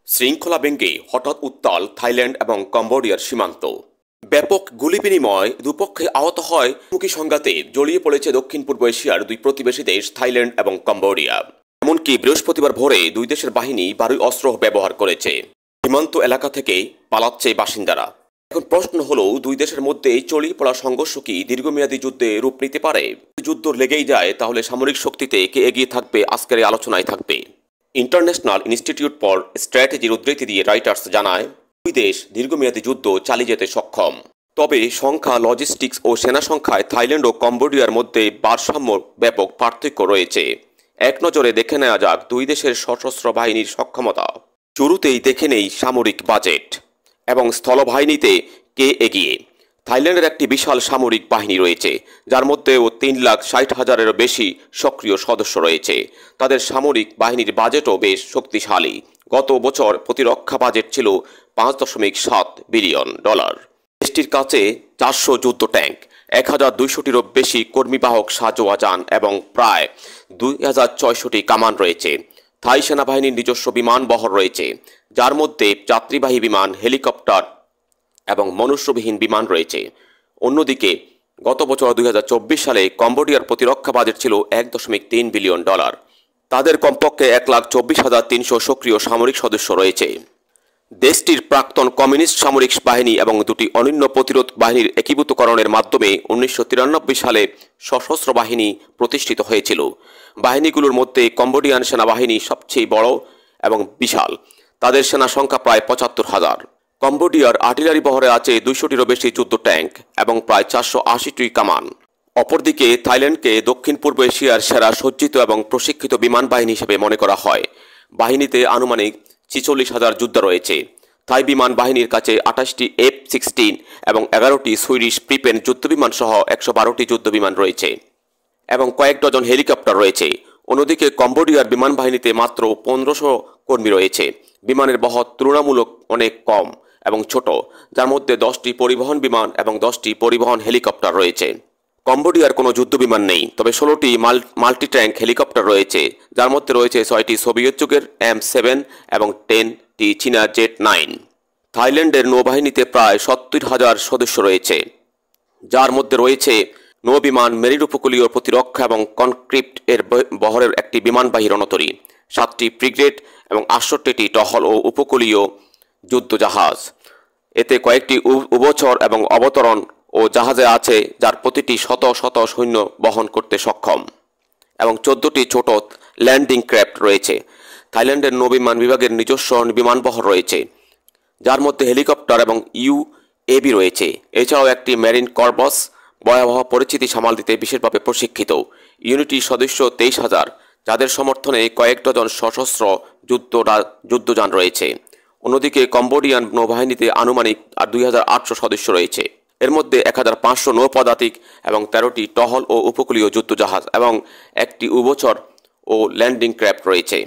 শৃঙ্খলা ভেঙে হঠাৎ উত্তাল থাইল্যান্ড এবং কম্বোডিয়ার সীমান্ত। ব্যাপক গুলি বিনিময়, দুপক্ষে আহত হয়, মুখী সংঘাতে জড়িয়ে পড়েছে দক্ষিণ পূর্ব এশিয়ার দুই প্রতিবেশী দেশ থাইল্যান্ড এবং কম্বোডিয়া। এমনকি বৃহস্পতিবার ভোরে দুই দেশের বাহিনী ভারী অস্ত্র ব্যবহার করেছে। সীমান্ত এলাকা থেকে পালাচ্ছে বাসিন্দারা। এখন প্রশ্ন হলো, দুই দেশের মধ্যে ছড়িয়ে পড়া সংঘর্ষ কি দীর্ঘমেয়াদী যুদ্ধে রূপ নিতে পারে? যুদ্ধ লেগেই যায়, তাহলে সামরিক শক্তিতে কে এগিয়ে থাকবে আজকের এই আলোচনায় থাকবে। ইন্টারন্যাশনাল ইনস্টিটিউট ফর স্ট্র্যাটেজির উদ্ধৃতি দিয়ে রয়টার্স জানায়, দুই দেশ দীর্ঘমেয়াদী যুদ্ধ চালিয়ে যেতে সক্ষম। তবে সংখ্যা, লজিস্টিক্স ও সেনা সংখ্যায় থাইল্যান্ড ও কম্বোডিয়ার মধ্যে ভারসাম্য ব্যাপক পার্থক্য রয়েছে। এক নজরে দেখে নেওয়া যাক দুই দেশের সশস্ত্র বাহিনীর সক্ষমতা। শুরুতেই দেখে নেই সামরিক বাজেট এবং স্থলবাহিনীতে কে এগিয়ে। থাইল্যান্ডের একটি বিশাল সামরিক বাহিনী রয়েছে, যার মধ্যেও 3,60,000-এরও বেশি সক্রিয় সদস্য রয়েছে। তাদের সামরিক বাহিনীর বাজেটও বেশ শক্তিশালী। গত বছর প্রতিরক্ষা বাজেট ছিল $5.7 বিলিয়ন। দেশটির কাছে 400 যুদ্ধ ট্যাঙ্ক, 1,200-টিরও বেশি কর্মীবাহক সাঁজোয়া যান এবং প্রায় 2,600টি কামান রয়েছে। থাই সেনাবাহিনীর নিজস্ব বিমান বহর রয়েছে, যার মধ্যে যাত্রীবাহী বিমান, হেলিকপ্টার এবং মনুষ্যবিহীন বিমান রয়েছে। অন্যদিকে গত বছর 2024 সালে কম্বোডিয়ার প্রতিরক্ষা বাজেট ছিল $1.3 বিলিয়ন। তাদের কমপক্ষে 1,24,300 সক্রিয় সামরিক সদস্য রয়েছে। দেশটির প্রাক্তন কমিউনিস্ট সামরিক বাহিনী এবং দুটি অনন্য প্রতিরোধ বাহিনীর একীভূতকরণের মাধ্যমে 1993 সালে সশস্ত্র বাহিনী প্রতিষ্ঠিত হয়েছিল। বাহিনীগুলোর মধ্যে কম্বোডিয়ান সেনাবাহিনী সবচেয়ে বড় এবং বিশাল। তাদের সেনা সংখ্যা প্রায় 75,000। কম্বোডিয়ার আর্টিলারি বহরে আছে 200-টিরও বেশি যুদ্ধ ট্যাঙ্ক এবং প্রায় 480টি কামান। অপরদিকে থাইল্যান্ডকে দক্ষিণ পূর্ব এশিয়ার সেরা সজ্জিত এবং প্রশিক্ষিত বিমান বাহিনী হিসেবে মনে করা হয়। বাহিনীতে আনুমানিক 46,000 যোদ্ধা রয়েছে। থাই বিমান বাহিনীর কাছে 28টি F-16 এবং 11টি সুইডিশ প্রিপেন যুদ্ধবিমান সহ 112টি যুদ্ধবিমান রয়েছে এবং কয়েক ডজন হেলিকপ্টার রয়েছে। অন্যদিকে কম্বোডিয়ার বিমান বাহিনীতে মাত্র 1500 কর্মী রয়েছে। বিমানের বহর তুলনামূলক অনেক কম এবং ছোট, যার মধ্যে 10টি পরিবহন বিমান এবং 10টি পরিবহন হেলিকপ্টার রয়েছে। কম্বোডিয়ার কোনো যুদ্ধবিমান নেই, তবে 16টি মাল্টি ট্যাঙ্ক হেলিকপ্টার রয়েছে, যার মধ্যে রয়েছে 6টি সোভিয়েত যুগের M7 এবং 10টি চীনা জেট 9। থাইল্যান্ডের নৌবাহিনীতে প্রায় 70,000 সদস্য রয়েছে, যার মধ্যে রয়েছে নৌবিমান, মেরিন উপকূলীয় প্রতিরক্ষা এবং কনক্রিপ্ট এর বহরের একটি বিমানবাহী রণতরী, 7টি ফ্রিগেট এবং 68টি টহল ও উপকূলীয় যুদ্ধজাহাজ। এতে কয়েকটি উভচর এবং অবতরণ ও জাহাজে আছে, যার প্রতিটি শত শত সৈন্য বহন করতে সক্ষম এবং 14টি ছোট ল্যান্ডিং ক্র্যাফট রয়েছে। থাইল্যান্ডের নৌবিমান বিভাগের নিজস্ব বিমানবহর রয়েছে, যার মধ্যে হেলিকপ্টার এবং UAV রয়েছে। এছাড়াও একটি মেরিন কর্পস ভয়াবহ পরিস্থিতি সামাল দিতে বিশেষভাবে প্রশিক্ষিত। ইউনিটির সদস্য 23,000, যাদের সমর্থনে কয়েক ডজন সশস্ত্র যুদ্ধযান রয়েছে। অন্যদিকে কম্বোডিয়ান নৌবাহিনীতে আনুমানিক 2,800 সদস্য রয়েছে। এর মধ্যে 1,500 নৌপদাতিক এবং 13টি টহল ও উপকূলীয় যুদ্ধজাহাজ এবং একটি উভচর ও ল্যান্ডিং ক্র্যাফট রয়েছে।